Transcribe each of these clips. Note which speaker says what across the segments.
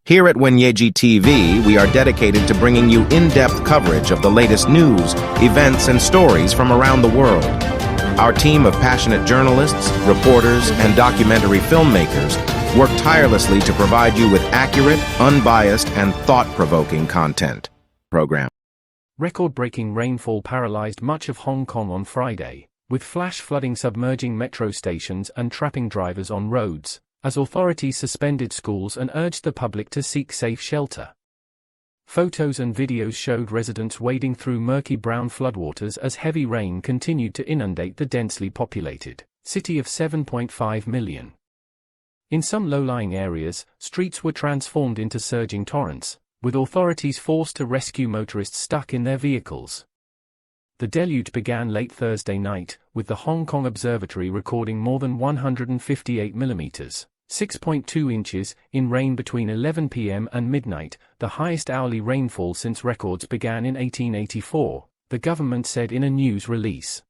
Speaker 1: Here at Wenyeji TV, we are dedicated to bringing you in-depth coverage of the latest news, events, and stories from around the world. Our team of passionate journalists, reporters, and documentary filmmakers work tirelessly to provide you with accurate, unbiased, and thought-provoking content. Program.
Speaker 2: Record-breaking rainfall paralyzed much of Hong Kong on Friday, with flash flooding submerging metro stations and trapping drivers on roads, as authorities suspended schools and urged the public to seek safe shelter. Photos and videos showed residents wading through murky brown floodwaters as heavy rain continued to inundate the densely populated city of 7.5 million. In some low-lying areas, streets were transformed into surging torrents, with authorities forced to rescue motorists stuck in their vehicles. The deluge began late Thursday night, with the Hong Kong Observatory recording more than 158 millimeters. 6.2 inches, in rain between 11 p.m. and midnight, the highest hourly rainfall since records began in 1884, the government said in a news release.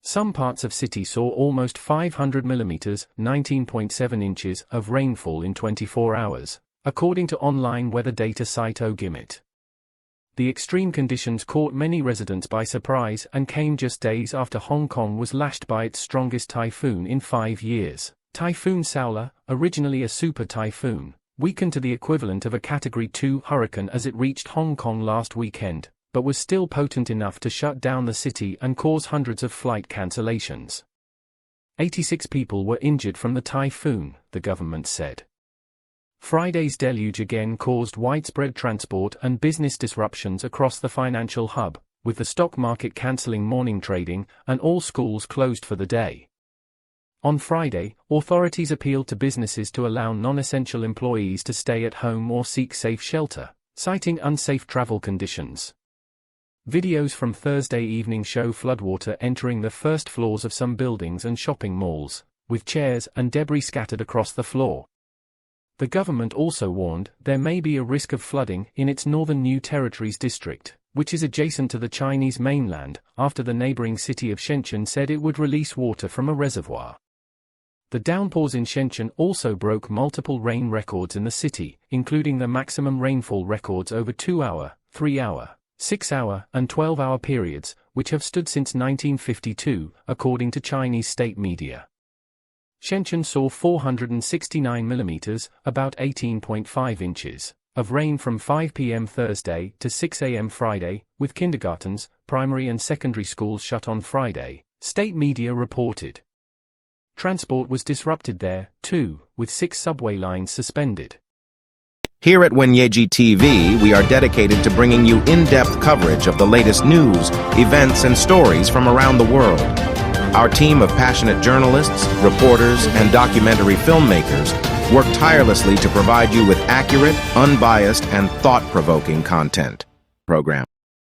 Speaker 2: Some parts of city saw almost 500 millimeters, 19.7 inches, of rainfall in 24 hours, according to online weather data site OGIMIT. The extreme conditions caught many residents by surprise and came just days after Hong Kong was lashed by its strongest typhoon in 5 years. Typhoon Saola, originally a super typhoon, weakened to the equivalent of a Category 2 hurricane as it reached Hong Kong last weekend, but was still potent enough to shut down the city and cause hundreds of flight cancellations. 86 people were injured from the typhoon, the government said. Friday's deluge again caused widespread transport and business disruptions across the financial hub, with the stock market cancelling morning trading and all schools closed for the day. On Friday, authorities appealed to businesses to allow non-essential employees to stay at home or seek safe shelter, citing unsafe travel conditions. Videos from Thursday evening show floodwater entering the first floors of some buildings and shopping malls, with chairs and debris scattered across the floor. The government also warned there may be a risk of flooding in its northern New Territories district, which is adjacent to the Chinese mainland, after the neighboring city of Shenzhen said it would release water from a reservoir. The downpours in Shenzhen also broke multiple rain records in the city, including the maximum rainfall records over 2-hour, 3-hour, 6-hour, and 12-hour periods, which have stood since 1952, according to Chinese state media. Shenzhen saw 469 millimeters, about 18.5 inches, of rain from 5 p.m. Thursday to 6 a.m. Friday, with kindergartens, primary and secondary schools shut on Friday, state media reported. Transport was disrupted there, too, with 6 subway lines suspended.
Speaker 1: Here at Wenyeji TV, we are dedicated to bringing you in-depth coverage of the latest news, events, and stories from around the world. Our team of passionate journalists, reporters, and documentary filmmakers work tirelessly to provide you with accurate, unbiased, and thought-provoking content. Program.